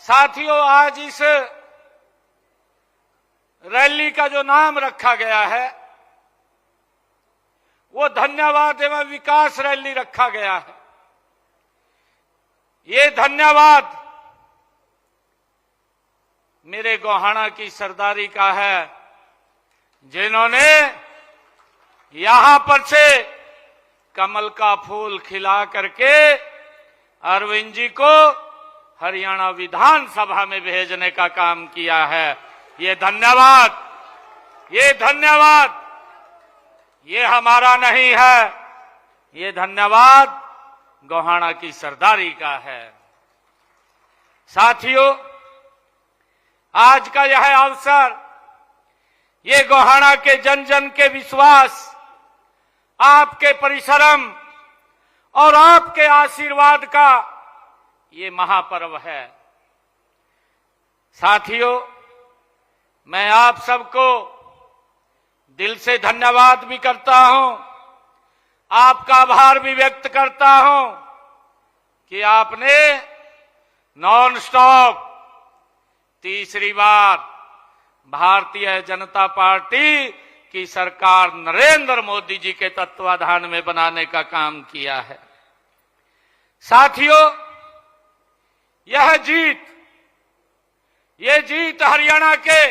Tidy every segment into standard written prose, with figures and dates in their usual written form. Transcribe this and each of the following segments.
साथियों, आज इस रैली का जो नाम रखा गया है वो धन्यवाद एवं विकास रैली रखा गया है। ये धन्यवाद मेरे गोहाना की सरदारी का है, जिन्होंने यहां पर से कमल का फूल खिला करके अरविंद जी को हरियाणा विधानसभा में भेजने का काम किया है। ये धन्यवाद ये हमारा नहीं है, ये धन्यवाद गोहाना की सरदारी का है। साथियों, आज का यह अवसर ये गोहाना के जन जन के विश्वास, आपके परिश्रम और आपके आशीर्वाद का ये महापर्व है। साथियों, मैं आप सबको दिल से धन्यवाद भी करता हूं, आपका आभार भी व्यक्त करता हूं कि आपने नॉन स्टॉप तीसरी बार भारतीय जनता पार्टी की सरकार नरेंद्र मोदी जी के तत्वाधान में बनाने का काम किया है। साथियों, ये जीत हरियाणा के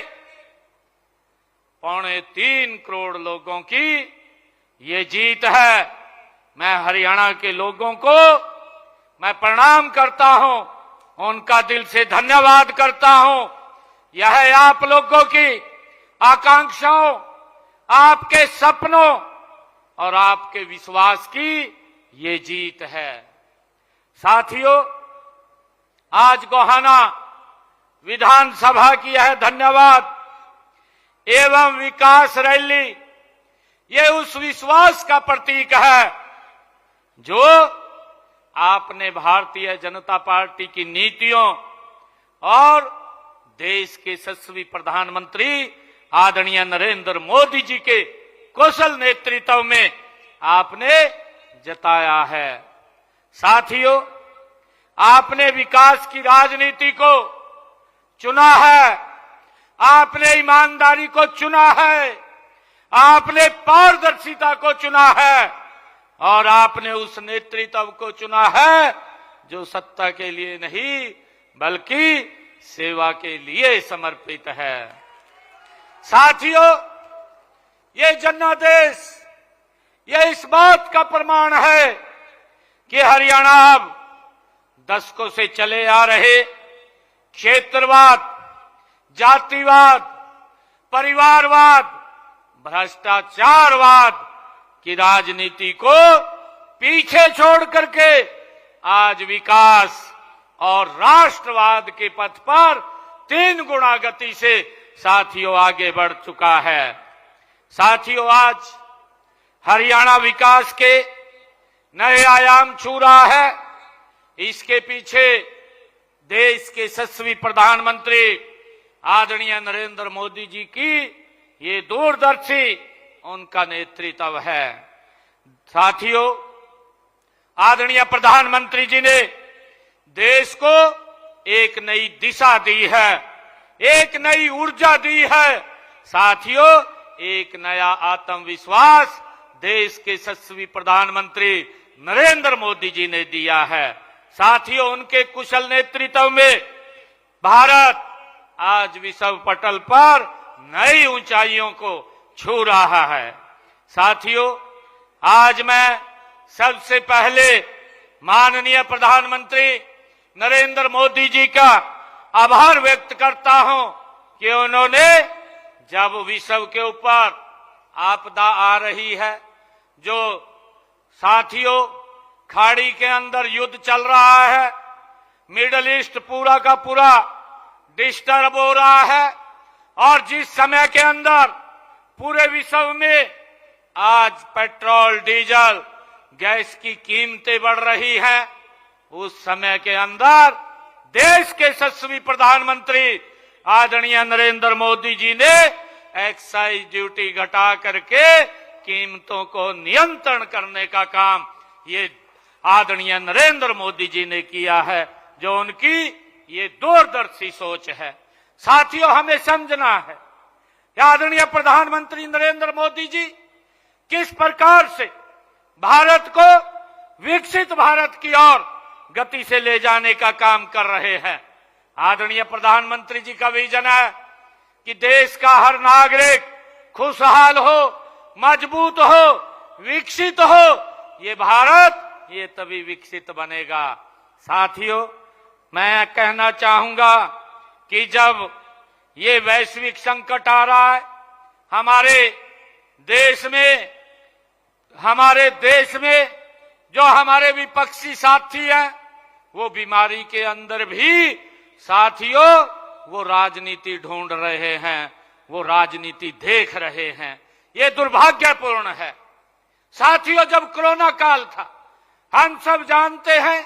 3.25 करोड़ लोगों की ये जीत है। मैं हरियाणा के लोगों को मैं प्रणाम करता हूं, उनका दिल से धन्यवाद करता हूं। यह आप लोगों की आकांक्षाओं, आपके सपनों और आपके विश्वास की ये जीत है। साथियों, आज गोहाना विधानसभा की यह धन्यवाद एवं विकास रैली ये उस विश्वास का प्रतीक है जो आपने भारतीय जनता पार्टी की नीतियों और देश के यशस्वी प्रधानमंत्री आदरणीय नरेंद्र मोदी जी के कुशल नेतृत्व में आपने जताया है। साथियों, आपने विकास की राजनीति को चुना है, आपने ईमानदारी को चुना है, आपने पारदर्शिता को चुना है और आपने उस नेतृत्व को चुना है जो सत्ता के लिए नहीं बल्कि सेवा के लिए समर्पित है। साथियों, ये जनादेश ये इस बात का प्रमाण है कि हरियाणा अब दशकों से चले आ रहे क्षेत्रवाद, जातिवाद, परिवारवाद, भ्रष्टाचारवाद की राजनीति को पीछे छोड़ करके आज विकास और राष्ट्रवाद के पथ पर 3 गुना गति से साथियों आगे बढ़ चुका है। साथियों, आज हरियाणा विकास के नए आयाम छू रहा है। इसके पीछे देश के यशस्वी प्रधानमंत्री आदरणीय नरेंद्र मोदी जी की ये दूरदर्शी उनका नेतृत्व है। साथियों, आदरणीय प्रधानमंत्री जी ने देश को एक नई दिशा दी है, एक नई ऊर्जा दी है। साथियों, एक नया आत्मविश्वास देश के यशस्वी प्रधानमंत्री नरेंद्र मोदी जी ने दिया है। साथियों, उनके कुशल नेतृत्व में भारत आज विश्व पटल पर नई ऊंचाइयों को छू रहा है। साथियों, आज मैं सबसे पहले माननीय प्रधानमंत्री नरेंद्र मोदी जी का आभार व्यक्त करता हूं कि उन्होंने जब विश्व के ऊपर आपदा आ रही है, जो साथियों खाड़ी के अंदर युद्ध चल रहा है, मिडल ईस्ट पूरा का पूरा डिस्टर्ब हो रहा है और जिस समय के अंदर पूरे विश्व में आज पेट्रोल, डीजल, गैस की कीमतें बढ़ रही हैं, उस समय के अंदर देश के यशस्वी प्रधानमंत्री आदरणीय नरेंद्र मोदी जी ने एक्साइज ड्यूटी घटा करके कीमतों को नियंत्रण करने का काम ये आदरणीय नरेंद्र मोदी जी ने किया है, जो उनकी ये दूरदर्शी सोच है। साथियों, हमें समझना है आदरणीय प्रधानमंत्री नरेंद्र मोदी जी किस प्रकार से भारत को विकसित भारत की ओर गति से ले जाने का काम कर रहे हैं। आदरणीय प्रधानमंत्री जी का विजन है कि देश का हर नागरिक खुशहाल हो, मजबूत हो, विकसित हो। ये भारत ये तभी विकसित बनेगा। साथियों, मैं कहना चाहूंगा कि जब ये वैश्विक संकट आ रहा है हमारे देश में जो हमारे विपक्षी साथी हैं वो बीमारी के अंदर भी साथियों वो राजनीति ढूंढ रहे हैं, वो राजनीति देख रहे हैं। ये दुर्भाग्यपूर्ण है। साथियों, जब कोरोना काल था हम सब जानते हैं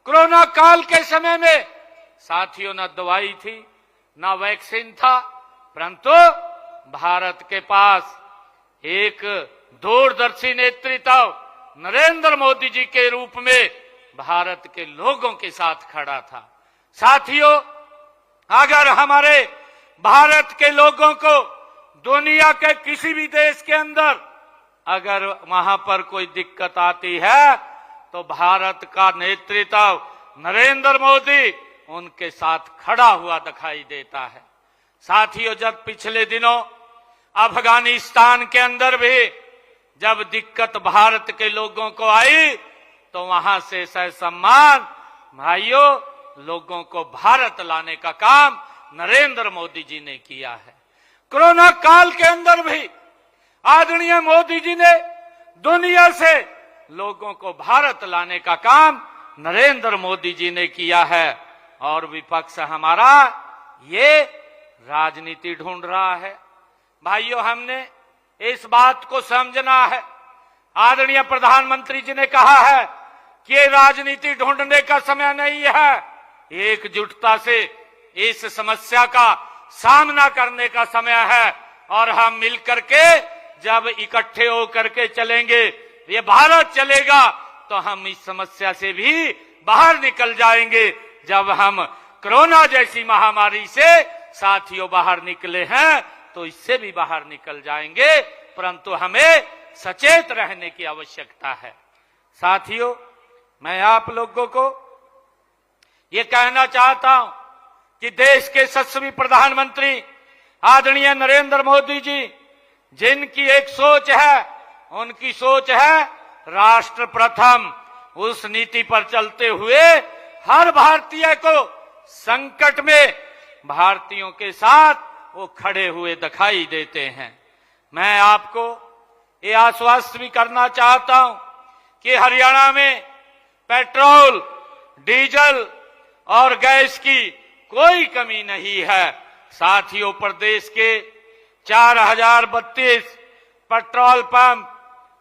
कोरोना काल के समय में साथियों न दवाई थी न वैक्सीन था, परंतु भारत के पास एक दूरदर्शी नेतृत्व नरेंद्र मोदी जी के रूप में भारत के लोगों के साथ खड़ा था। साथियों, अगर हमारे भारत के लोगों को दुनिया के किसी भी देश के अंदर अगर वहां पर कोई दिक्कत आती है तो भारत का नेतृत्व नरेंद्र मोदी उनके साथ खड़ा हुआ दिखाई देता है। साथियों, जब पिछले दिनों अफगानिस्तान के अंदर भी जब दिक्कत भारत के लोगों को आई तो वहां से सम्मान भाइयों लोगों को भारत लाने का काम नरेंद्र मोदी जी ने किया है। कोरोना काल के अंदर भी आदरणीय मोदी जी ने दुनिया से लोगों को भारत लाने का काम नरेंद्र मोदी जी ने किया है और विपक्ष हमारा ये राजनीति ढूंढ रहा है। भाइयों, हमने इस बात को समझना है। आदरणीय प्रधानमंत्री जी ने कहा है कि ये राजनीति ढूंढने का समय नहीं है, एकजुटता से इस समस्या का सामना करने का समय है और हम मिलकर के जब इकट्ठे होकर के चलेंगे ये भारत चलेगा तो हम इस समस्या से भी बाहर निकल जाएंगे। जब हम कोरोना जैसी महामारी से साथियों बाहर निकले हैं तो इससे भी बाहर निकल जाएंगे, परंतु हमें सचेत रहने की आवश्यकता है। साथियों, मैं आप लोगों को ये कहना चाहता हूं कि देश के यशस्वी प्रधानमंत्री आदरणीय नरेंद्र मोदी जी जिनकी एक सोच है, उनकी सोच है राष्ट्र प्रथम। उस नीति पर चलते हुए हर भारतीय को संकट में भारतीयों के साथ वो खड़े हुए दिखाई देते हैं। मैं आपको ये आश्वस्त भी करना चाहता हूं कि हरियाणा में पेट्रोल, डीजल और गैस की कोई कमी नहीं है। साथियों, प्रदेश के 4032 पेट्रोल पंप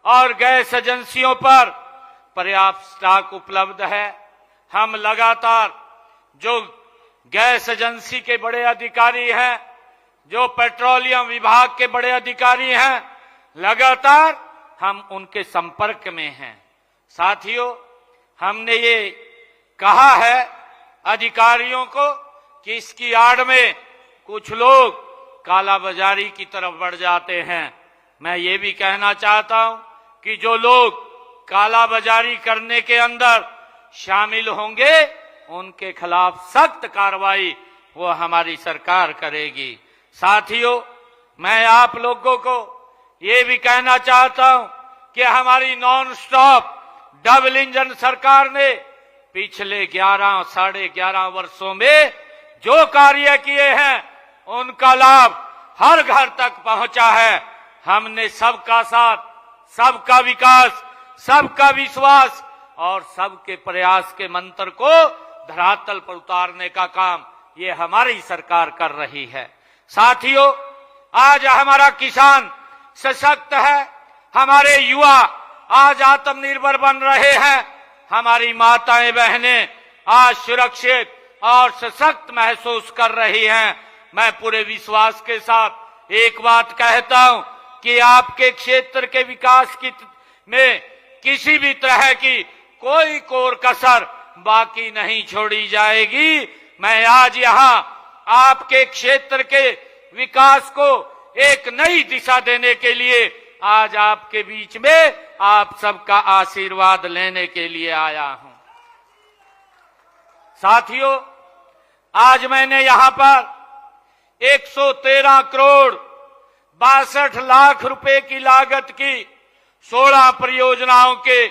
और गैस एजेंसियों पर पर्याप्त स्टॉक उपलब्ध है। हम लगातार जो गैस एजेंसी के बड़े अधिकारी हैं, जो पेट्रोलियम विभाग के बड़े अधिकारी हैं, लगातार हम उनके संपर्क में हैं। साथियों, हमने ये कहा है अधिकारियों को कि इसकी आड़ में कुछ लोग कालाबाजारी की तरफ बढ़ जाते हैं। मैं ये भी कहना चाहता हूं कि जो लोग कालाबाजारी करने के अंदर शामिल होंगे उनके खिलाफ सख्त कार्रवाई वो हमारी सरकार करेगी। साथियों, मैं आप लोगों को ये भी कहना चाहता हूं कि हमारी नॉन स्टॉप डबल इंजन सरकार ने पिछले 11-11.5 वर्षों में जो कार्य किए हैं उनका लाभ हर घर तक पहुंचा है। हमने सबका साथ, सबका विकास, सबका विश्वास और सबके प्रयास के मंत्र को धरातल पर उतारने का काम ये हमारी सरकार कर रही है। साथियों, आज हमारा किसान सशक्त है, हमारे युवा आज आत्मनिर्भर बन रहे हैं, हमारी माताएं बहनें आज सुरक्षित और सशक्त महसूस कर रही हैं। मैं पूरे विश्वास के साथ एक बात कहता हूं कि आपके क्षेत्र के विकास में किसी भी तरह की कोई कोर कसर बाकी नहीं छोड़ी जाएगी। मैं आज यहाँ आपके क्षेत्र के विकास को एक नई दिशा देने के लिए आज आपके बीच में आप सबका आशीर्वाद लेने के लिए आया हूं। साथियों, आज मैंने यहां पर 113 करोड़ 62 लाख रुपए की लागत की 16 परियोजनाओं के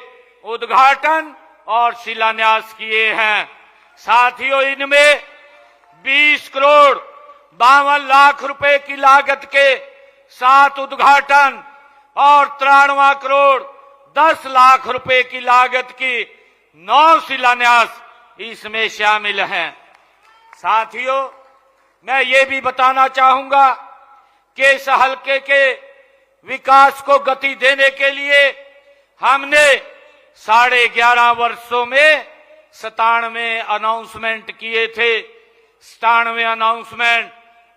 उद्घाटन और शिलान्यास किए हैं। साथियों, इनमें 20 करोड़ 52 लाख रुपए की लागत के 7 उद्घाटन और 93 करोड़ 10 लाख रुपए की लागत की 9 शिलान्यास इसमें शामिल हैं। साथियों, मैं ये भी बताना चाहूंगा कि इस हल्के के विकास को गति देने के लिए हमने 11.5 वर्षों में 97 अनाउंसमेंट किए थे, 97 अनाउंसमेंट,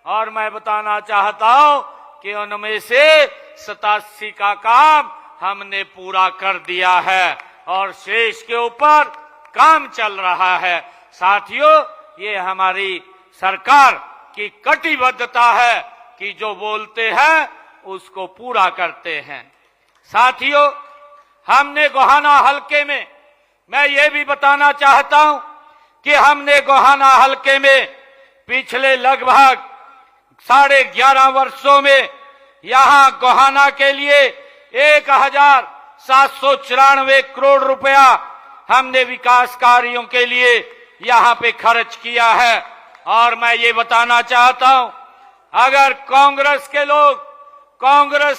और मैं बताना चाहता हूं कि उनमें से 87 का काम हमने पूरा कर दिया है और शेष के ऊपर काम चल रहा है। साथियों, ये हमारी सरकार की कटिबद्धता है कि जो बोलते हैं उसको पूरा करते हैं। साथियों, हमने गोहाना हलके में, मैं ये भी बताना चाहता हूं कि हमने गोहाना हलके में पिछले लगभग 11.5 वर्षों में यहां गोहाना के लिए 1794 करोड़ रुपया हमने विकास कार्यों के लिए यहां पे खर्च किया है। और मैं ये बताना चाहता हूं, अगर कांग्रेस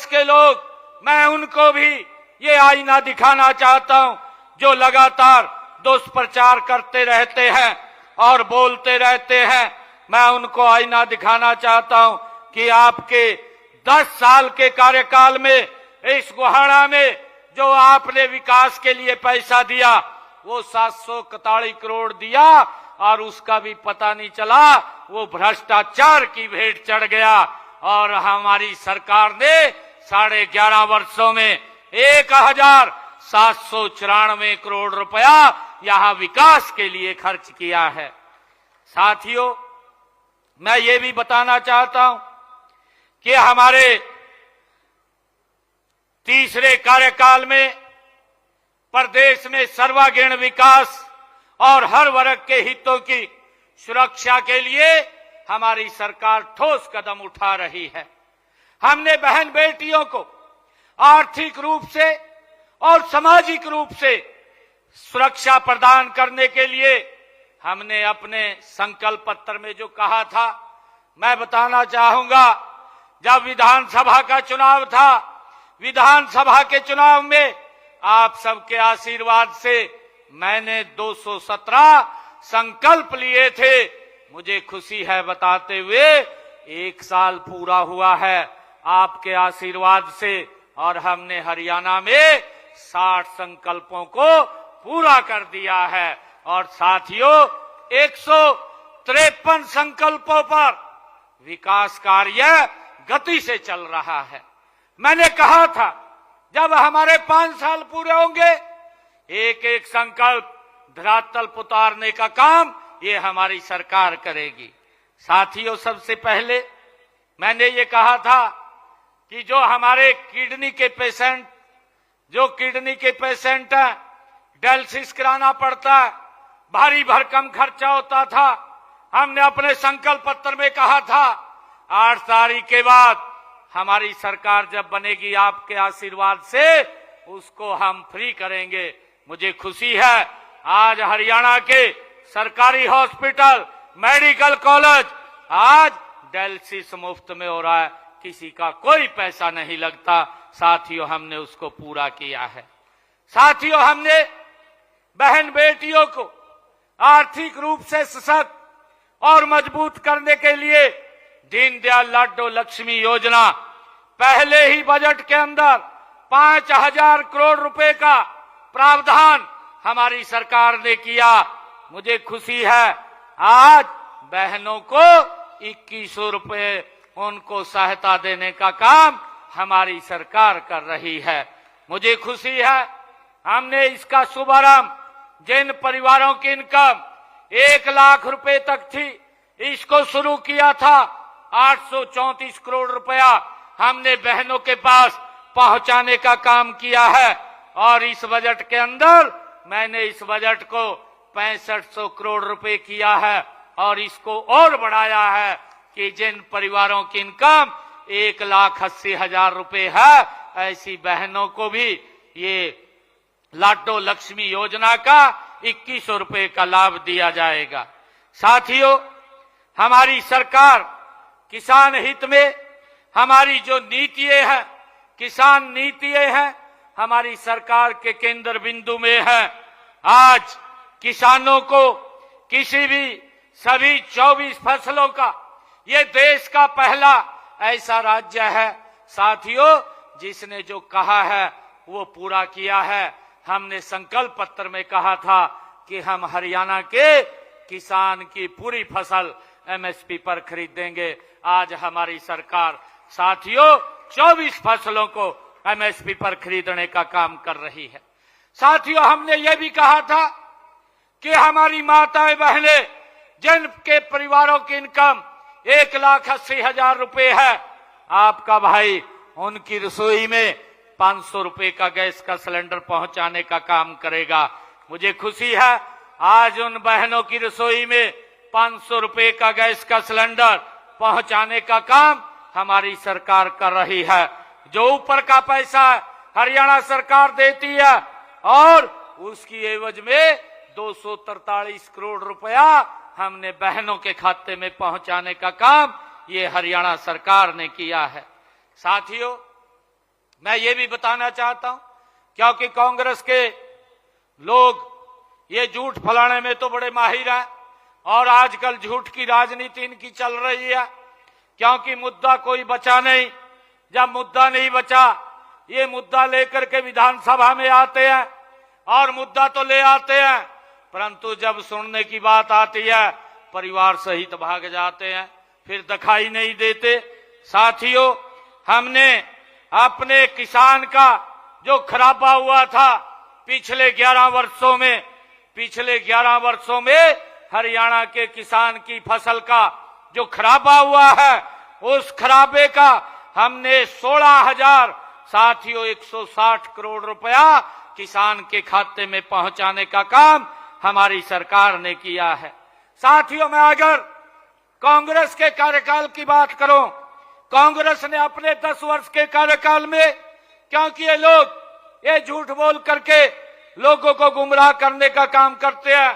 के लोग, मैं उनको भी ये आईना दिखाना चाहता हूं जो लगातार दुष्प्रचार करते रहते हैं और बोलते रहते हैं। मैं उनको आईना दिखाना चाहता हूं कि आपके 10 साल के कार्यकाल में इस गोहाना में जो आपने विकास के लिए पैसा दिया वो 741 करोड़ दिया और उसका भी पता नहीं चला, वो भ्रष्टाचार की भेंट चढ़ गया। और हमारी सरकार ने 11.5 वर्षों में 1794 करोड़ रुपया यहां विकास के लिए खर्च किया है। साथियों, मैं ये भी बताना चाहता हूं कि हमारे तीसरे कार्यकाल में प्रदेश में सर्वांगीण विकास और हर वर्ग के हितों की सुरक्षा के लिए हमारी सरकार ठोस कदम उठा रही है। हमने बहन बेटियों को आर्थिक रूप से और सामाजिक रूप से सुरक्षा प्रदान करने के लिए हमने अपने संकल्प पत्र में जो कहा था, मैं बताना चाहूंगा, जब विधानसभा का चुनाव था, विधानसभा के चुनाव में आप सबके आशीर्वाद से मैंने 217 संकल्प लिए थे। मुझे खुशी है बताते हुए 1 साल पूरा हुआ है आपके आशीर्वाद से और हमने हरियाणा में 60 संकल्पों को पूरा कर दिया है। और साथियों, 153 संकल्पों पर विकास कार्य गति से चल रहा है। मैंने कहा था जब हमारे 5 साल पूरे होंगे, एक एक संकल्प धरातल पर उतारने का काम ये हमारी सरकार करेगी। साथियों, सबसे पहले मैंने ये कहा था कि जो हमारे किडनी के पेशेंट हैं, डायलिसिस कराना पड़ता है, भारी भरकम खर्चा होता था। हमने अपने संकल्प पत्र में कहा था 8 तारीख के बाद हमारी सरकार जब बनेगी आपके आशीर्वाद से उसको हम फ्री करेंगे। मुझे खुशी है आज हरियाणा के सरकारी हॉस्पिटल, मेडिकल कॉलेज आज डायलिसिस मुफ्त में हो रहा है, किसी का कोई पैसा नहीं लगता। साथियों, हमने उसको पूरा किया है। साथियों, हमने बहन बेटियों को आर्थिक रूप से सशक्त और मजबूत करने के लिए दीनदयाल लाडो लक्ष्मी योजना, पहले ही बजट के अंदर 5000 करोड़ रुपए का प्रावधान हमारी सरकार ने किया। मुझे खुशी है आज बहनों को 2100 रुपए उनको सहायता देने का काम हमारी सरकार कर रही है। मुझे खुशी है हमने इसका शुभारंभ जिन परिवारों की इनकम 1 लाख रुपए तक थी, इसको शुरू किया था। 834 करोड़ रुपया हमने बहनों के पास पहुंचाने का काम किया है। और इस बजट के अंदर मैंने इस बजट को 6500 करोड़ रुपए किया है और इसको और बढ़ाया है कि जिन परिवारों की इनकम 1,80,000 रुपए है, ऐसी बहनों को भी ये लाडो लक्ष्मी योजना का 2100 रुपए का लाभ दिया जाएगा। साथियों, हमारी सरकार किसान हित में हमारी जो नीतियां हैं, किसान नीतियां हैं, हमारी सरकार के केंद्र बिंदु में है। आज किसानों को किसी भी सभी 24 फसलों का, ये देश का पहला ऐसा राज्य है साथियों जिसने जो कहा है वो पूरा किया है। हमने संकल्प पत्र में कहा था कि हम हरियाणा के किसान की पूरी फसल एमएसपी पर खरीदेंगे। आज हमारी सरकार साथियों 24 फसलों को एमएसपी पर खरीदने का काम कर रही है। साथियों, हमने ये भी कहा था कि हमारी माताएं बहनें जिनके परिवारों की इनकम 1,80,000 रुपए है, आपका भाई उनकी रसोई में 500 रुपए का गैस का सिलेंडर पहुंचाने का काम करेगा। मुझे खुशी है आज उन बहनों की रसोई में 500 रुपए का गैस का सिलेंडर पहुंचाने का काम हमारी सरकार कर रही है। जो ऊपर का पैसा हरियाणा सरकार देती है और उसकी एवज में 243 करोड़ रुपया हमने बहनों के खाते में पहुंचाने का काम ये हरियाणा सरकार ने किया है। साथियों, मैं ये भी बताना चाहता हूं, क्योंकि कांग्रेस के लोग ये झूठ फैलाने में तो बड़े माहिर हैं और आजकल झूठ की राजनीति इनकी चल रही है, क्योंकि मुद्दा कोई बचा नहीं। जब मुद्दा नहीं बचा, ये मुद्दा लेकर के विधानसभा में आते हैं और मुद्दा तो ले आते हैं, परंतु जब सुनने की बात आती है परिवार सहित भाग जाते हैं, फिर दिखाई नहीं देते। साथियों, हमने अपने किसान का जो खराबा हुआ था पिछले 11 वर्षों में हरियाणा के किसान की फसल का जो खराबा हुआ है, उस खराबे का हमने 16,000 साथियों 160 करोड़ रुपया किसान के खाते में पहुंचाने का काम हमारी सरकार ने किया है। साथियों, मैं अगर कांग्रेस के कार्यकाल की बात करूं, कांग्रेस ने अपने 10 वर्ष के कार्यकाल में, क्योंकि ये लोग ये झूठ बोल करके लोगों को गुमराह करने का काम करते हैं,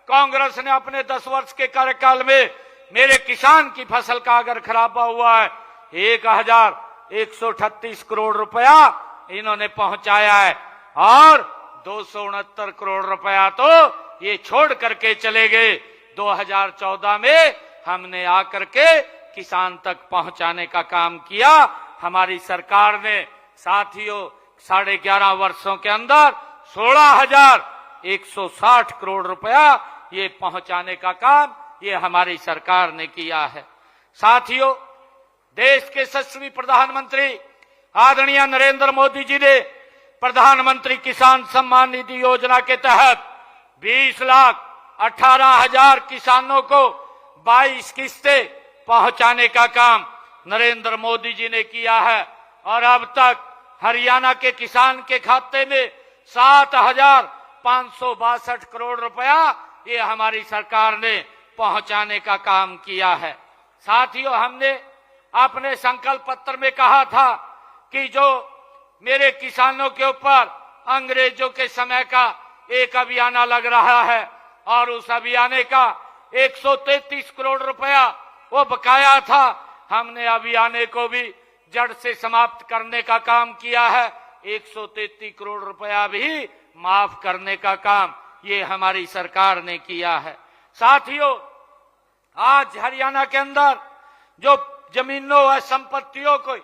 कांग्रेस ने अपने 10 वर्ष के कार्यकाल में मेरे किसान की फसल का अगर खराबा हुआ है 1,138 करोड़ रुपया इन्होंने पहुंचाया है और 269 करोड़ रुपया तो ये छोड़ करके चले गए। 2014 में हमने आकर के किसान तक पहुंचाने का काम किया। हमारी सरकार ने साथियों 11.5 वर्षों के अंदर 16,160 करोड़ रुपया ये पहुंचाने का काम ये हमारी सरकार ने किया है। साथियों, देश के यशस्वी प्रधानमंत्री आदरणीय नरेंद्र मोदी जी ने प्रधानमंत्री किसान सम्मान निधि योजना के तहत 20,18,000 किसानों को 22 किस्तें पहुंचाने का काम नरेंद्र मोदी जी ने किया है और अब तक हरियाणा के किसान के खाते में 7,562 करोड़ रुपया ये हमारी सरकार ने पहुंचाने का काम किया है। साथियों, हमने अपने संकल्प पत्र में कहा था कि जो मेरे किसानों के ऊपर अंग्रेजों के समय का एक अभियान लग रहा है और उस अभियान का 133 करोड़ रुपया वो बकाया था, हमने अभियान को भी जड़ से समाप्त करने का काम किया है। 133 करोड़ रुपया भी माफ करने का काम ये हमारी सरकार ने किया है। साथियों, आज हरियाणा के अंदर जो जमीनों व संपत्तियों को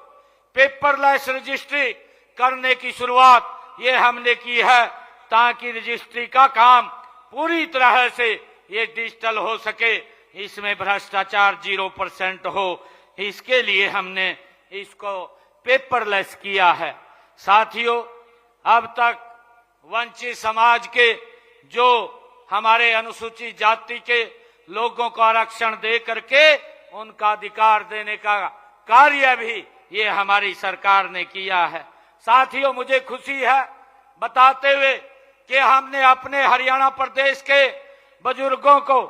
पेपरलेस रजिस्ट्री करने की शुरुआत ये हमने की है, ताकि रजिस्ट्री का काम पूरी तरह से ये डिजिटल हो सके, इसमें भ्रष्टाचार 0% हो, इसके लिए हमने इसको पेपरलेस किया है। साथियों, अब तक वंचित समाज के जो हमारे अनुसूचित जाति के लोगों को आरक्षण दे करके उनका अधिकार देने का कार्य भी ये हमारी सरकार ने किया है। साथियों, मुझे खुशी है बताते हुए कि हमने अपने हरियाणा प्रदेश के बुजुर्गों को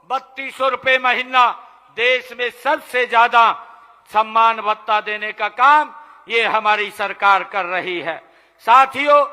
3200 रुपये महीना देश में सबसे ज्यादा सम्मान भत्ता देने का काम ये हमारी सरकार कर रही है। साथियों,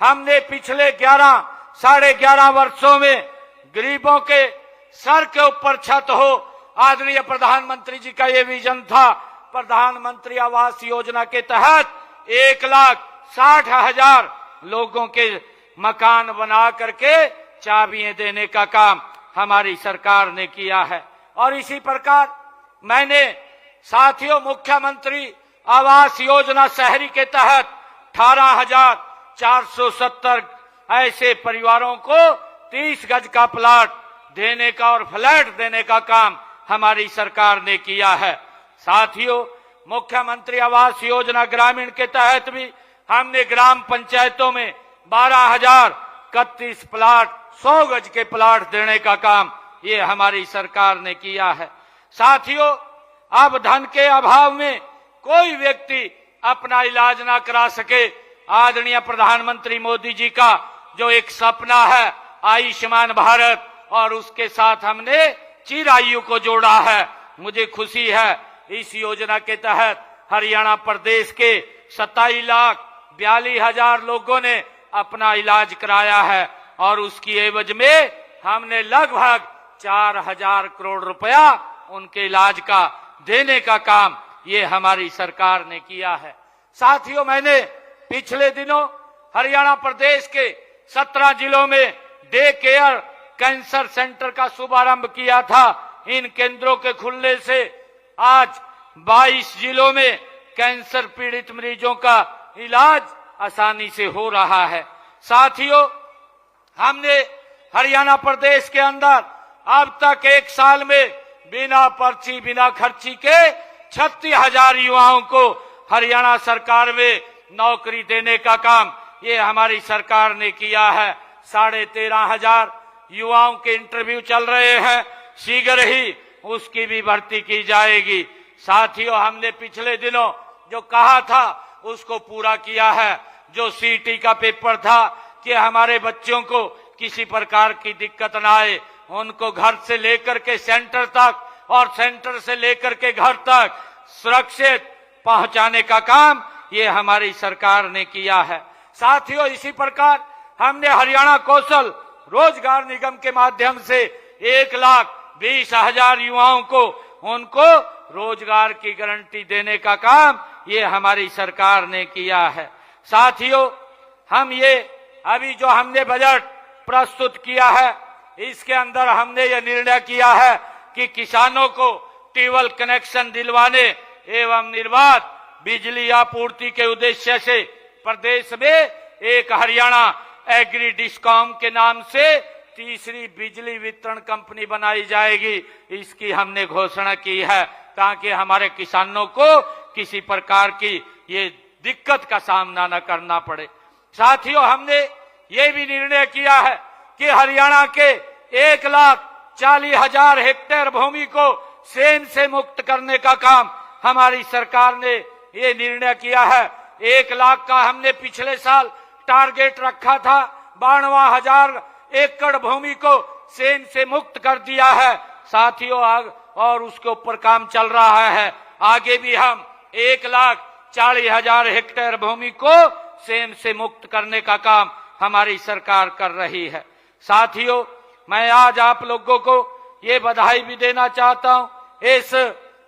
हमने पिछले 11-11.5 वर्षों में गरीबों के सर के ऊपर छत हो, आदरणीय प्रधानमंत्री जी का ये विजन था। प्रधानमंत्री आवास योजना के तहत 1,60,000 लोगों के मकान बना करके चाबियां देने का काम हमारी सरकार ने किया है। और इसी प्रकार मैंने साथियों मुख्यमंत्री आवास योजना शहरी के तहत 18,470 ऐसे परिवारों को 30 गज का प्लाट देने का और फ्लैट देने का काम हमारी सरकार ने किया है। साथियों, मुख्यमंत्री आवास योजना ग्रामीण के तहत भी हमने ग्राम पंचायतों में 12,031 प्लाट 100 गज के प्लाट देने का काम ये हमारी सरकार ने किया है। साथियों, अब धन के अभाव में कोई व्यक्ति अपना इलाज ना करा सके, आदरणीय प्रधानमंत्री मोदी जी का जो एक सपना है आयुष्मान भारत, और उसके साथ हमने चिरायु को जोड़ा है। मुझे खुशी है इस योजना के तहत हरियाणा प्रदेश के 27,42,000 लोगों ने अपना इलाज कराया है और उसकी एवज में हमने लगभग 4,000 करोड़ रुपया उनके इलाज का देने का काम ये हमारी सरकार ने किया है। साथियों, मैंने पिछले दिनों हरियाणा प्रदेश के 17 जिलों में डे केयर कैंसर सेंटर का शुभारंभ किया था। इन केंद्रों के खुलने से आज 22 जिलों में कैंसर पीड़ित मरीजों का इलाज आसानी से हो रहा है। साथियों, हमने हरियाणा प्रदेश के अंदर अब तक एक साल में बिना पर्ची बिना खर्ची के 36,000 युवाओं को हरियाणा सरकार में नौकरी देने का काम ये हमारी सरकार ने किया है। 13,500 युवाओं के इंटरव्यू चल रहे हैं, शीघ्र ही उसकी भी भर्ती की जाएगी। साथियों, हमने पिछले दिनों जो कहा था उसको पूरा किया है। जो सीटी का पेपर था कि हमारे बच्चों को किसी प्रकार की दिक्कत ना आए, उनको घर से लेकर के सेंटर तक और सेंटर से लेकर के घर तक सुरक्षित पहुंचाने का काम ये हमारी सरकार ने किया है। साथियों, इसी प्रकार हमने हरियाणा कौशल रोजगार निगम के माध्यम से 1,20,000 युवाओं को उनको रोजगार की गारंटी देने का काम ये हमारी सरकार ने किया है। साथियों, हम ये अभी जो हमने बजट प्रस्तुत किया है इसके अंदर हमने ये निर्णय किया है कि किसानों को ट्यूबवेल कनेक्शन दिलवाने एवं निर्बाध बिजली आपूर्ति के उद्देश्य से प्रदेश में एक हरियाणा एग्री डिस्कॉम के नाम से तीसरी बिजली वितरण कंपनी बनाई जाएगी। इसकी हमने घोषणा की है ताकि हमारे किसानों को किसी प्रकार की ये दिक्कत का सामना न करना पड़े। साथियों, हमने ये भी निर्णय किया है कि हरियाणा के 1,40,000 हेक्टेयर भूमि को सेंध से मुक्त करने का काम हमारी सरकार ने ये निर्णय किया है। 1 लाख का हमने पिछले साल टारगेट रखा था, 52,000 एकड़ भूमि को सेंध से मुक्त कर दिया है। साथियों, और उसके ऊपर काम चल रहा है। आगे भी हम 1,40,000 हेक्टेयर भूमि को सेंध से मुक्त करने का काम हमारी सरकार कर रही है। साथियों, मैं आज आप लोगों को ये बधाई भी देना चाहता हूं इस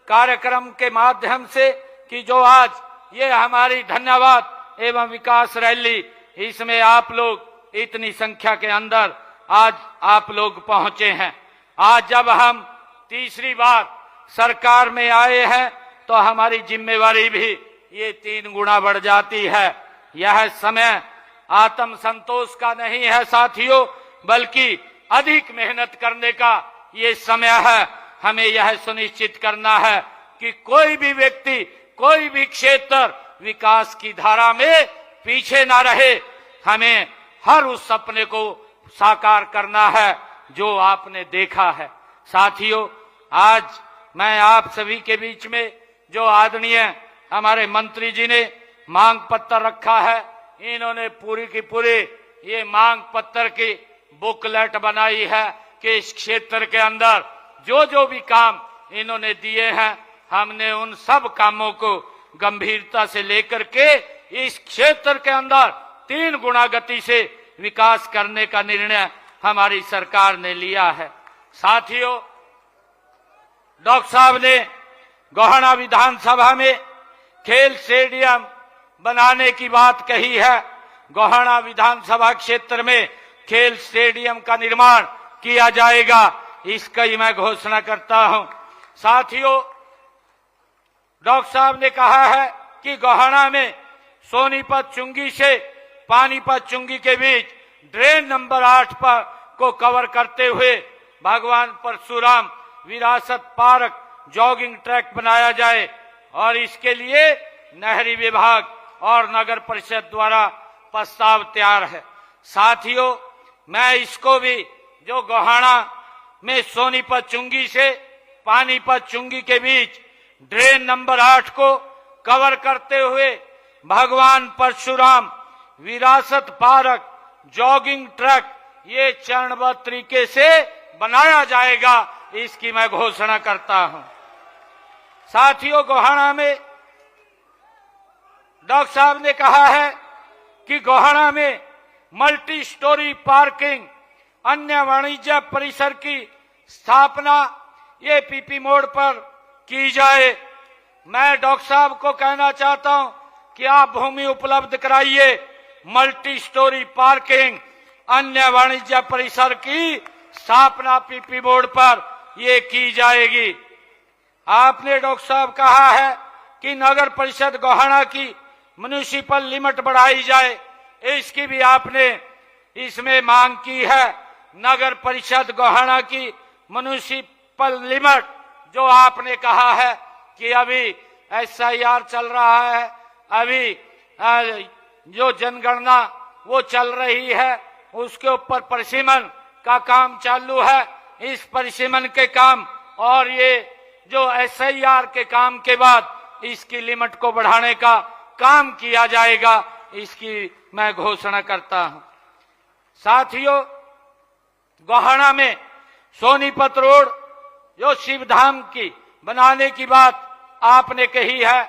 कार्यक्रम के माध्यम से कि जो आज ये हमारी धन्यवाद एवं विकास रैली, इसमें आप लोग इतनी संख्या के अंदर आज आप लोग पहुंचे हैं। आज जब हम तीसरी बार सरकार में आए हैं तो हमारी जिम्मेवारी भी ये 3 गुना बढ़ जाती है। यह समय आत्म संतोष का नहीं है साथियों, बल्कि अधिक मेहनत करने का ये समय है। हमें यह सुनिश्चित करना है कि कोई भी व्यक्ति, कोई भी क्षेत्र विकास की धारा में पीछे ना रहे। हमें हर उस सपने को साकार करना है जो आपने देखा है। साथियों, आज मैं आप सभी के बीच में जो आदरणीय हमारे मंत्री जी ने मांग पत्र रखा है, इन्होंने पूरी की पूरी ये मांग पत्र की बुकलेट बनाई है कि इस क्षेत्र के अंदर जो जो भी काम इन्होंने दिए हैं, हमने उन सब कामों को गंभीरता से लेकर के इस क्षेत्र के अंदर 3 गुना गति से विकास करने का निर्णय हमारी सरकार ने लिया है। साथियों, डॉक्टर साहब ने गोहाना विधानसभा में खेल स्टेडियम बनाने की बात कही है। गोहाना विधानसभा क्षेत्र में खेल स्टेडियम का निर्माण किया जाएगा, इसका ही मैं घोषणा करता हूं। साथियों, डॉक्टर साहब ने कहा है कि गोहाना में सोनीपत चुंगी से पानीपत चुंगी के बीच ड्रेन नंबर 8 पर को कवर करते हुए भगवान परशुराम विरासत पार्क जॉगिंग ट्रैक बनाया जाए और इसके लिए नहरी विभाग और नगर परिषद द्वारा प्रस्ताव तैयार है। साथियों, मैं इसको भी जो गोहाना में सोनीपत चुंगी से पानीपत चुंगी के बीच ड्रेन नंबर 8 को कवर करते हुए भगवान परशुराम विरासत पार्क जॉगिंग ट्रैक ये चरणबद्ध तरीके से बनाया जाएगा, इसकी मैं घोषणा करता हूं। साथियों, गोहाना में डॉक्टर साहब ने कहा है कि गोहाना में मल्टी स्टोरी पार्किंग अन्य वाणिज्य परिसर की स्थापना ये पीपी मोड़ पर की जाए। मैं डॉक्टर साहब को कहना चाहता हूं कि आप भूमि उपलब्ध कराइए, मल्टी स्टोरी पार्किंग अन्य वाणिज्य परिसर की स्थापना पीपी मोड़ पर ये की जाएगी। आपने डॉक्टर साहब कहा है कि नगर परिषद गोहाना की म्युनिसिपल लिमिट बढ़ाई जाए, इसकी भी आपने इसमें मांग की है। नगर परिषद गोहाना की म्युनिसिपल लिमिट जो आपने कहा है कि अभी SIR चल रहा है, अभी जो जनगणना वो चल रही है, उसके ऊपर परिसीमन का काम चालू है। इस परिसीमन के काम और ये जो SIR के काम के बाद इसकी लिमिट को बढ़ाने का काम किया जाएगा, इसकी मैं घोषणा करता हूं। साथियों, गोहाना में सोनीपत रोड जो शिवधाम की बनाने की बात आपने कही है,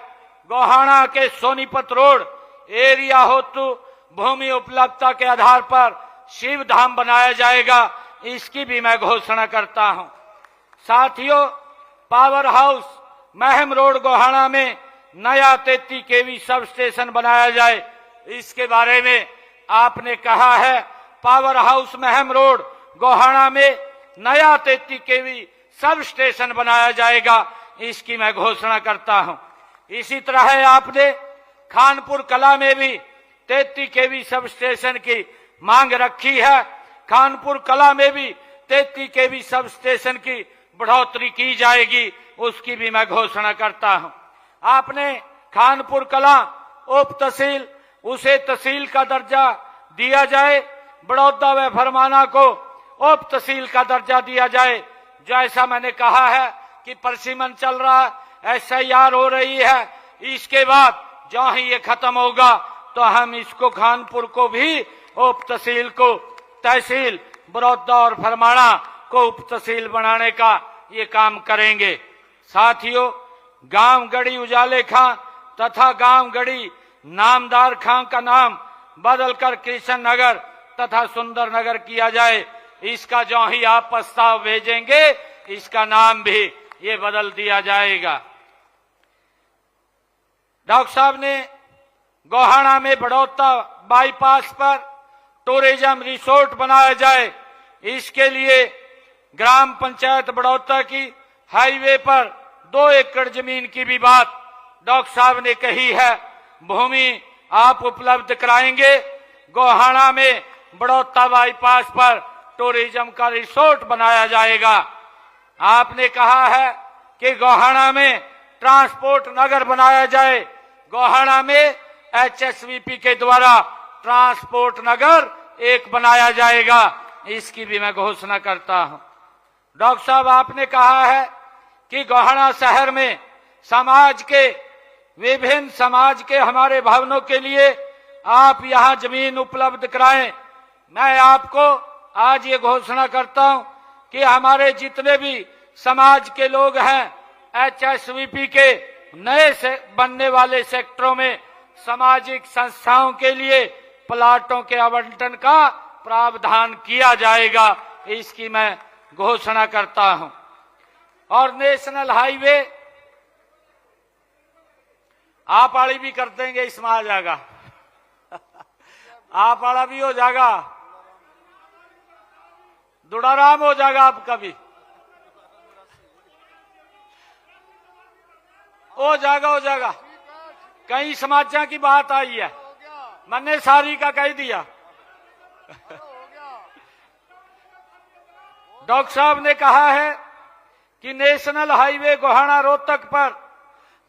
गोहाना के सोनीपत रोड एरिया हेतु भूमि उपलब्धता के आधार पर शिवधाम बनाया जाएगा, इसकी भी मैं घोषणा करता हूं। साथियों, power house Meham road Gohana में नया 33 kV सब स्टेशन बनाया जाए, इसके बारे में आपने कहा है। Power house Meham road Gohana में नया 33 kV सब स्टेशन बनाया जाएगा, इसकी मैं घोषणा करता हूं। इसी तरह आपने खानपुर कला में भी 33 kV सब स्टेशन की मांग रखी है। खानपुर कला में भी 33 kV सब स्टेशन की बढ़ोतरी की जाएगी, उसकी भी मैं घोषणा करता हूं। आपने खानपुर कला उप तहसील उसे तहसील का दर्जा दिया जाए, बड़ौदा व फरमाना को उप तहसील का दर्जा दिया जाए। जैसा मैंने कहा है कि परिसीमन चल रहा है, SIR हो रही है, इसके बाद जहां ही ये खत्म होगा तो हम इसको खानपुर को भी उप तहसील को तहसील बड़ौदा और फरमाना को उप तहसील बनाने का ये काम करेंगे। साथियों, गांव गढ़ी उजाले खां तथा गांव गढ़ी नामदार खां का नाम बदलकर कृष्ण नगर तथा सुंदर नगर किया जाए, इसका जो ही आप प्रस्ताव भेजेंगे इसका नाम भी ये बदल दिया जाएगा। डॉक्टर साहब ने गोहाना में बड़ौदा बाईपास पर टूरिज्म रिसोर्ट बनाया जाए, इसके लिए ग्राम पंचायत बड़ौदा की हाईवे पर 2 एकड़ जमीन की भी बात डॉक्टर साहब ने कही है। भूमि आप उपलब्ध कराएंगे, गोहाना में बड़ौदा बाईपास पर टूरिज्म का रिसोर्ट बनाया जाएगा। आपने कहा है कि गोहाना में ट्रांसपोर्ट नगर बनाया जाए, गोहाना में HSVP के द्वारा ट्रांसपोर्ट नगर एक बनाया जाएगा, इसकी भी मैं घोषणा करता हूं। डॉक्टर साहब, आपने कहा है कि गोहाना शहर में विभिन्न समाज के हमारे भवनों के लिए आप यहां जमीन उपलब्ध कराएं। मैं आपको आज ये घोषणा करता हूं कि हमारे जितने भी समाज के लोग हैं, HSVP के नए से बनने वाले सेक्टरों में सामाजिक संस्थाओं के लिए प्लाटों के आवंटन का प्रावधान किया जाएगा, इसकी मैं घोषणा करता हूं। और नेशनल हाईवे आप वाली भी कर देंगे, इसमें आ जाएगा आप वाला भी हो जाएगा, दुड़ाराम हो जाएगा आपका भी, हो जाएगा। कई समाचार की बात आई है, मैंने सारी का कह दिया। डॉक्टर साहब ने कहा है कि नेशनल हाईवे गोहाना रोहतक पर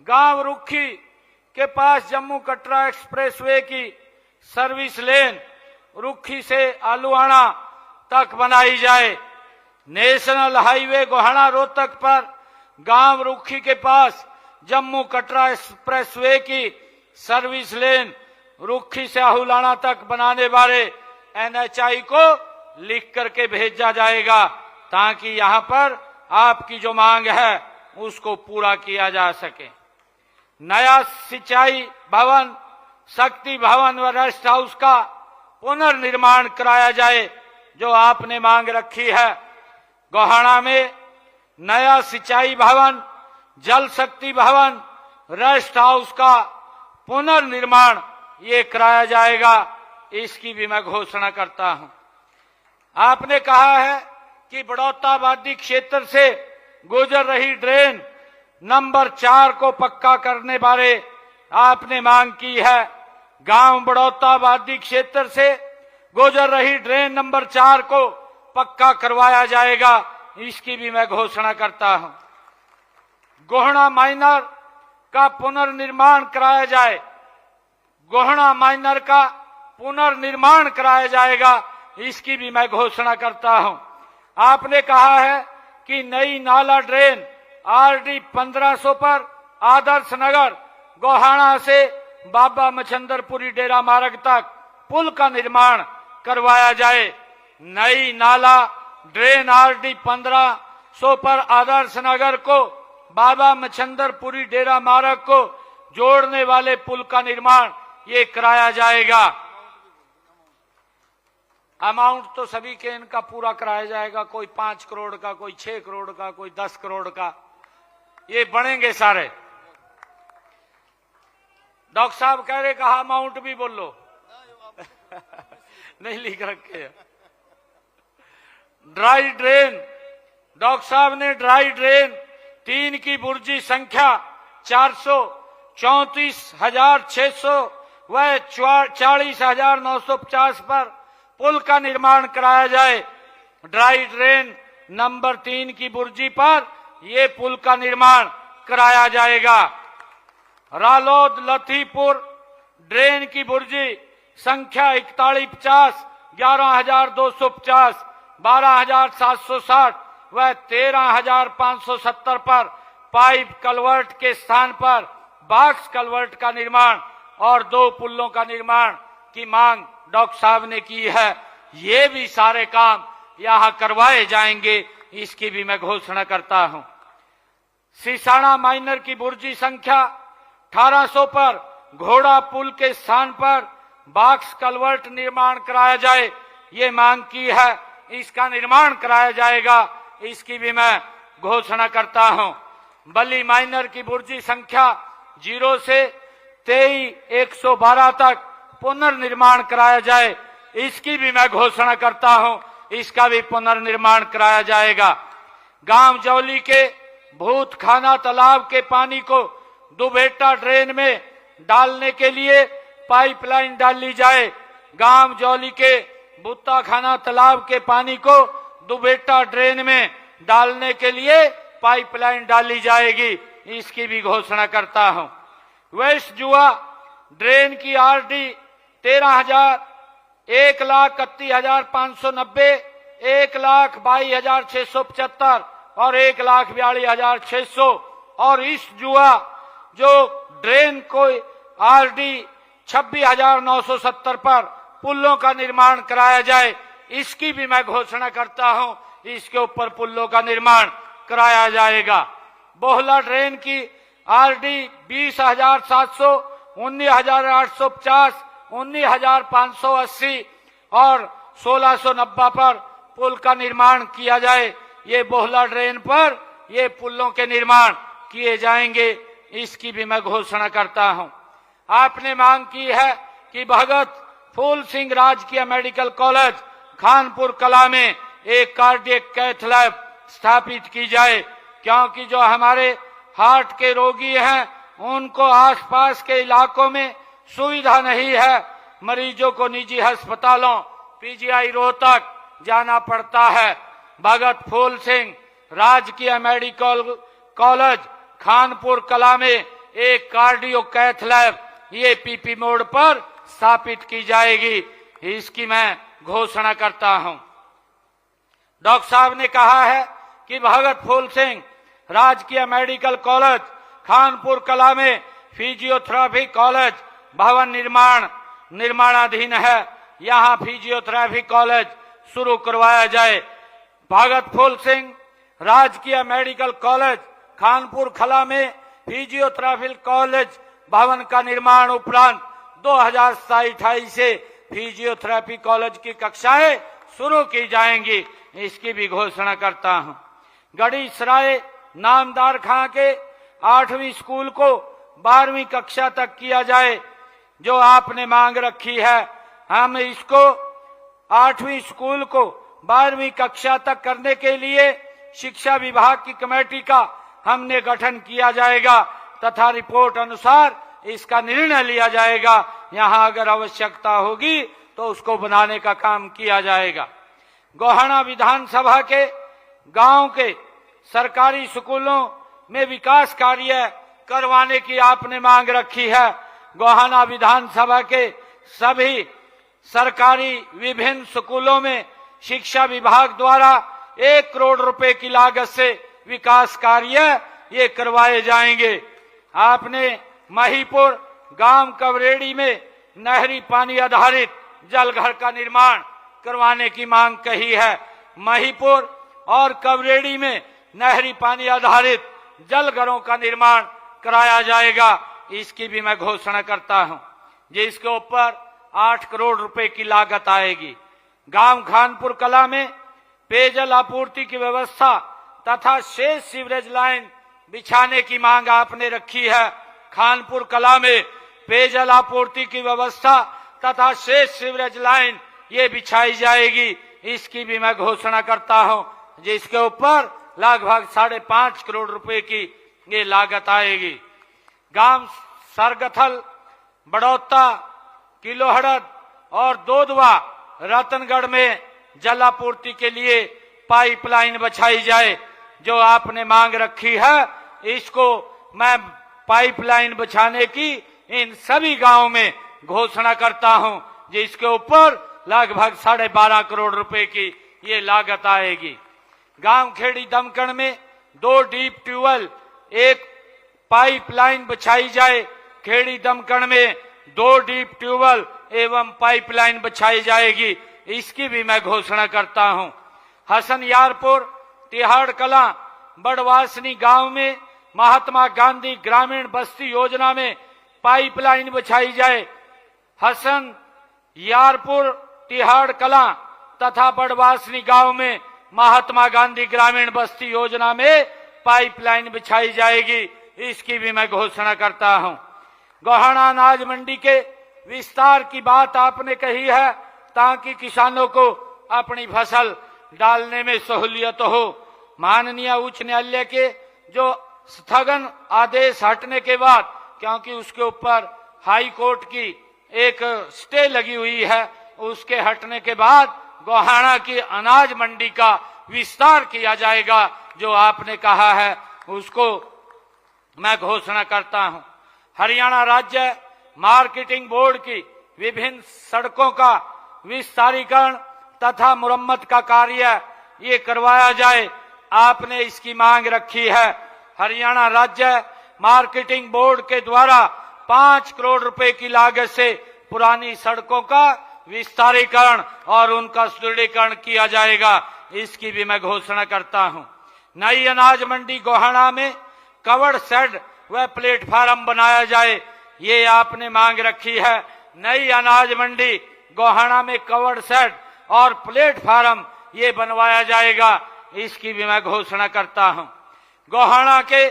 गांव रुखी के पास जम्मू कटरा एक्सप्रेसवे की सर्विस लेन रुखी से आलुआना तक बनाई जाए। नेशनल हाईवे गोहाना रोहतक पर गांव रुखी के पास जम्मू कटरा एक्सप्रेसवे की सर्विस लेन रुखी से आहुलाना तक बनाने बारे NHAI को लिख करके भेजा जाएगा, ताकि यहां पर आपकी जो मांग है उसको पूरा किया जा सके। नया सिंचाई भवन, शक्ति भवन व रेस्ट हाउस का पुनर्निर्माण कराया जाए, जो आपने मांग रखी है। गोहाना में नया सिंचाई भवन, जल शक्ति भवन, रेस्ट हाउस का पुनर्निर्माण ये कराया जाएगा, इसकी भी मैं घोषणा करता हूं। आपने कहा है कि बड़ौता आबादी क्षेत्र से गुजर रही ड्रेन नंबर 4 को पक्का करने बारे आपने मांग की है। गांव बड़ौता आबादी क्षेत्र से गुजर रही ड्रेन नंबर 4 को पक्का करवाया जाएगा, इसकी भी मैं घोषणा करता हूं। गोहाना माइनर का पुनर्निर्माण कराया जाए, गोहाना माइनर का पुनर्निर्माण कराया जाएगा, इसकी भी मैं घोषणा करता हूं। आपने कहा है कि नई नाला ड्रेन RD 1500 पर आदर्श नगर गोहाना से बाबा मछंदरपुरी डेरा मार्ग तक पुल का निर्माण करवाया जाए। नई नाला ड्रेन RD 1500 पर आदर्श नगर को बाबा मछंदरपुरी डेरा मार्ग को जोड़ने वाले पुल का निर्माण ये कराया जाएगा। अमाउंट तो सभी के इनका पूरा कराया जाएगा, कोई 5 करोड़ का, कोई 6 करोड़ का, कोई 10 करोड़ का, ये बनेंगे सारे। डॉक्टर साहब कह रहे कहा अमाउंट भी बोल लो नहीं लिख रखे। ड्राई ड्रेन, डॉक्टर साहब ने ड्राई ड्रेन 3 की बुर्जी संख्या 434,600 व 40,950 पर पुल का निर्माण कराया जाए। ड्राई ड्रेन नंबर 3 की बुर्जी पर ये पुल का निर्माण कराया जाएगा। रालोद लतीपुर ड्रेन की बुर्जी संख्या 4150, 11,250, 12,760 व 13,570 पर पाइप कलवर्ट के स्थान पर बॉक्स कलवर्ट का निर्माण और 2 पुलों का निर्माण की मांग डॉक्टर साहब ने की है। ये भी सारे काम यहां करवाए जाएंगे, इसकी भी मैं घोषणा करता हूं। सीसाना माइनर की बुर्जी संख्या 1800 पर घोड़ा पुल के स्थान पर बॉक्स कलवर्ट निर्माण कराया जाए, ये मांग की है, इसका निर्माण कराया जाएगा, इसकी भी मैं घोषणा करता हूं। बली माइनर की बुर्जी संख्या 0 से 23,112 तक पुनर्निर्माण कराया जाए, इसकी भी मैं घोषणा करता हूं, इसका भी पुनर्निर्माण कराया जाएगा। गांव जौली के भूत खाना तालाब के पानी को दुबेटा ड्रेन में डालने के लिए पाइपलाइन डाली जाए। गांव जौली के भूता खाना तालाब के पानी को दुबेटा ड्रेन में डालने के लिए पाइपलाइन डाली जाएगी, इसकी भी घोषणा करता हूं। वेस्ट जुआ ड्रेन की RD 13,000, 1,31,590 1,22,675 और 1,42,600 और इस जुआ जो ड्रेन को आरडी 26,970 पर पुलों का निर्माण कराया जाए, इसकी भी मैं घोषणा करता हूं। इसके ऊपर पुलों का निर्माण कराया जाएगा। बोहला ड्रेन की आरडी 20,700, 19,850, 19,580 और 1,690 पर पुल का निर्माण किया जाए। ये बोहला ड्रेन पर ये पुलों के निर्माण किए जाएंगे, इसकी भी मैं घोषणा करता हूं। आपने मांग की है कि भगत फूल सिंह राजकीय मेडिकल कॉलेज खानपुर कला में एक कार्डियक कैथ लैब स्थापित की जाए, क्योंकि जो हमारे हार्ट के रोगी हैं उनको आसपास के इलाकों में सुविधा नहीं है। मरीजों को निजी अस्पतालों पीजीआई रोहतक जाना पड़ता है। भगत फूल सिंह राजकीय मेडिकल कॉलेज खानपुर कला में एक कार्डियो कैथ लैब ये पीपी मोड़ पर स्थापित की जाएगी, इसकी मैं घोषणा करता हूं। डॉक्टर साहब ने कहा है कि भगत फूल सिंह राजकीय मेडिकल कॉलेज खानपुर कला में फिजियोथेरेपी कॉलेज भवन निर्माणाधीन है, यहां फिजियोथेरेपी कॉलेज शुरू करवाया जाए। भगत फूल सिंह राजकीय मेडिकल कॉलेज खानपुर कला में फिजियोथेरेपी कॉलेज भवन का निर्माण उपरांत 2027-28 से फिजियोथेरेपी कॉलेज की कक्षाएं शुरू की जाएंगी, इसकी भी घोषणा करता हूं। गढ़ी सराय नामदार खां के 8वीं स्कूल को 12वीं कक्षा तक किया जाए, जो आपने मांग रखी है। हम इसको 8वीं स्कूल को 12वीं कक्षा तक करने के लिए शिक्षा विभाग की कमेटी का हमने गठन किया जाएगा तथा रिपोर्ट अनुसार इसका निर्णय लिया जाएगा। यहां अगर आवश्यकता होगी तो उसको बनाने का काम किया जाएगा। गोहाना विधानसभा के गांव के सरकारी स्कूलों में विकास कार्य करवाने की आपने मांग रखी है। गोहाना विधानसभा के सभी सरकारी विभिन्न स्कूलों में शिक्षा विभाग द्वारा 1 करोड़ रुपए की लागत से विकास कार्य ये करवाए जाएंगे। आपने महीपुर गांव कवरेड़ी में नहरी पानी आधारित जलघर का निर्माण करवाने की मांग कही है। महीपुर और कवरेड़ी में नहरी पानी आधारित जलघरों का निर्माण कराया जाएगा, इसकी भी मैं घोषणा करता हूं, जिसके ऊपर 8 करोड़ रुपए की लागत आएगी। गांव खानपुर कला में पेयजल आपूर्ति की व्यवस्था तथा शेष सीवरेज लाइन बिछाने की मांग आपने रखी है। खानपुर कला में पेयजल आपूर्ति की व्यवस्था तथा शेष सीवरेज लाइन ये बिछाई जाएगी, इसकी भी मैं घोषणा करता हूं, जिसके ऊपर लगभग 5.5 करोड़ रुपए की ये लागत आएगी। गांव सरगथल, बड़ौता, किलोहड़द और दोदवा रतनगढ़ में जलापूर्ति के लिए पाइपलाइन बिछाई जाए, जो आपने मांग रखी है। इसको मैं पाइपलाइन बिछाने की इन सभी गांवों में घोषणा करता हूं, जिसके ऊपर लगभग 12.5 करोड़ रुपए की ये लागत आएगी। गांव खेड़ी दमकण में 2 डीप ट्यूबवेल, 1 पाइपलाइन बिछाई जाए। खेड़ी दमकण में 2 डीप ट्यूबवेल एवं पाइपलाइन बिछाई जाएगी, इसकी भी मैं घोषणा करता हूं। हसनयारपुर, तिहाड़ कला, बड़वासनी गांव में महात्मा गांधी ग्रामीण बस्ती योजना में पाइपलाइन बिछाई जाए। हसनयारपुर, तिहाड़ कला तथा बड़वासनी गांव में महात्मा गांधी ग्रामीण बस्ती योजना में पाइपलाइन बिछाई जाएगी, इसकी भी मैं घोषणा करता हूं। गोहाना अनाज मंडी के विस्तार की बात आपने कही है, ताकि किसानों को अपनी फसल डालने में सहूलियत हो। माननीय उच्च न्यायालय के जो स्थगन आदेश हटने के बाद, क्योंकि उसके ऊपर हाई कोर्ट की एक स्टे लगी हुई है, उसके हटने के बाद गोहाना की अनाज मंडी का विस्तार किया जाएगा। जो आपने कहा है उसको मैं घोषणा करता हूं। हरियाणा राज्य मार्केटिंग बोर्ड की विभिन्न सड़कों का विस्तारीकरण तथा मुरम्मत का कार्य ये करवाया जाए, आपने इसकी मांग रखी है। हरियाणा राज्य मार्केटिंग बोर्ड के द्वारा 5 करोड़ रुपए की लागत से पुरानी सड़कों का विस्तारीकरण और उनका सुदृढ़ीकरण किया जाएगा, इसकी भी मैं घोषणा करता हूं। नई अनाज मंडी गोहाना में कवर्ड शेड व प्लेटफार्म बनाया जाए, ये आपने मांग रखी है। नई अनाज मंडी गोहाना में कवर्ड शेड और प्लेटफार्म ये बनवाया जाएगा, इसकी भी मैं घोषणा करता हूं। गोहाना के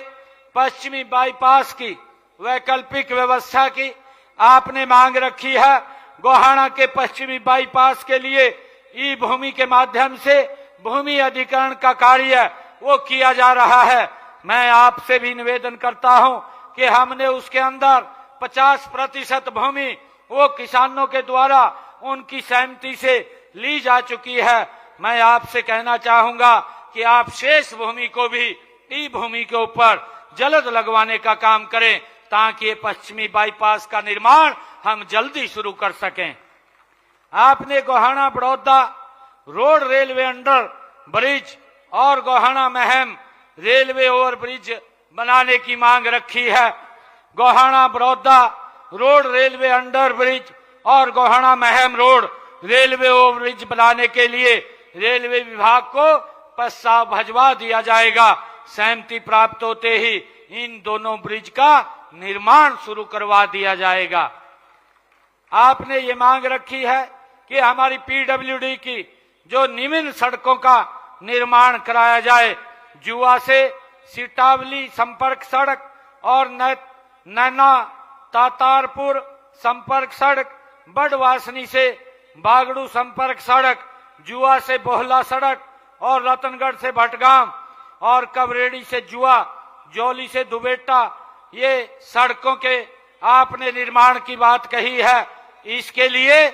पश्चिमी बाईपास की वैकल्पिक व्यवस्था की आपने मांग रखी है। गोहाना के पश्चिमी बाईपास के लिए ई भूमि के माध्यम से भूमि अधिग्रहण का कार्य वो किया जा रहा है। मैं आपसे भी निवेदन करता हूं कि हमने उसके अंदर 50% भूमि वो किसानों के द्वारा उनकी सहमति से ली जा चुकी है। मैं आपसे कहना चाहूंगा कि आप शेष भूमि को भी ई भूमि के ऊपर जल्द लगवाने का काम करें, ताकि ये पश्चिमी बाईपास का निर्माण हम जल्दी शुरू कर सकें। आपने Gohana Baroda road railway under bridge और Gohana Meham railway over bridge बनाने की मांग रखी है। Gohana Baroda road railway under bridge और Gohana Meham road railway over bridge बनाने के लिए रेलवे विभाग को प्रस्ताव भिजवा दिया जाएगा। सहमति प्राप्त होते ही इन दोनों ब्रिज का निर्माण शुरू करवा दिया जाएगा। आपने ये मांग रखी है कि हमारी पीडब्ल्यूडी की जो निम्न सड़कों का निर्माण कराया जाए। जुआ से सिटावली संपर्क सड़क और नैना तातारपुर संपर्क सड़क, बड़वासनी से बागड़ू संपर्क सड़क, जुआ से बोहला सड़क और रतनगढ़ से भटगांव और कवरेड़ी से जुआ, जोली से दुबेटा, ये सड़कों के आपने निर्माण की बात कही है। इसके लिए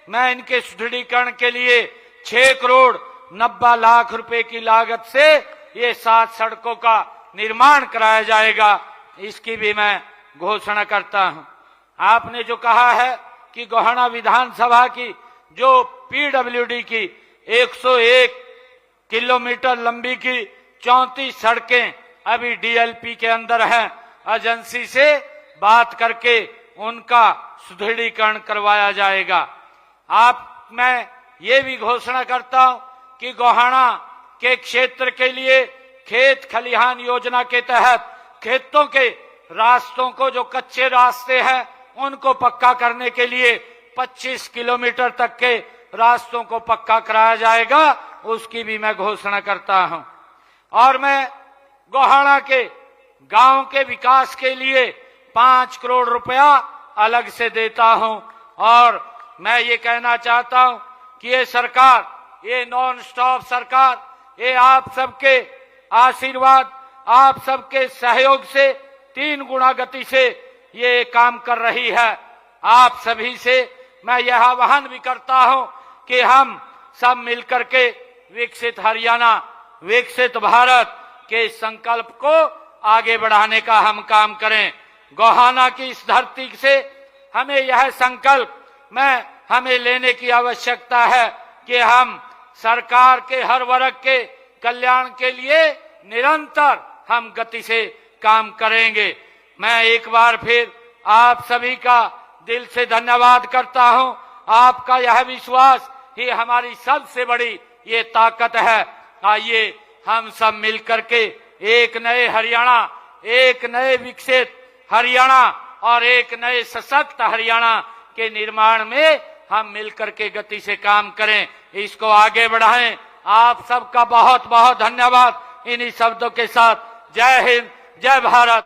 मैं इनके सुदृढ़ीकरण के लिए 6 करोड़ 90 लाख रुपए की लागत से ये 7 सड़कों का निर्माण कराया जाएगा, इसकी भी मैं घोषणा करता हूं। आपने जो कहा है कि गोहाना विधानसभा की जो पीडब्ल्यूडी की 101 किलोमीटर लंबी की 34 सड़कें अभी डीएलपी के अंदर हैं, एजेंसी से बात करके उनका सुदृढ़ीकरण करवाया जाएगा। मैं ये भी घोषणा करता हूं कि गोहाना के क्षेत्र के लिए खेत खलिहान योजना के तहत खेतों के रास्तों को, जो कच्चे रास्ते हैं, उनको पक्का करने के लिए 25 किलोमीटर तक के रास्तों को पक्का कराया जाएगा, उसकी भी मैं घोषणा करता हूं। और मैं गोहाना के गांव के विकास के लिए 5 करोड़ रुपया अलग से देता हूं। और मैं ये कहना चाहता हूं कि ये सरकार, ये नॉन स्टॉप सरकार, ये आप सबके आशीर्वाद, आप सबके सहयोग से 3 गुना गति से ये काम कर रही है। आप सभी से मैं यह आह्वान भी करता हूं कि हम सब मिलकर के विकसित हरियाणा, विकसित भारत के संकल्प को आगे बढ़ाने का हम काम करें। गोहाना की इस धरती से हमें यह संकल्प हमें लेने की आवश्यकता है कि हम सरकार के हर वर्ग के कल्याण के लिए निरंतर हम गति से काम करेंगे। मैं एक बार फिर आप सभी का दिल से धन्यवाद करता हूं। आपका यह विश्वास ही हमारी सबसे बड़ी ये ताकत है। आइए हम सब मिलकर के एक नए हरियाणा, एक नए विकसित हरियाणा और एक नए सशक्त हरियाणा के निर्माण में हम मिलकर के गति से काम करें, इसको आगे बढ़ाएं। आप सबका बहुत बहुत धन्यवाद। इन्हीं शब्दों के साथ जय हिंद, जय भारत।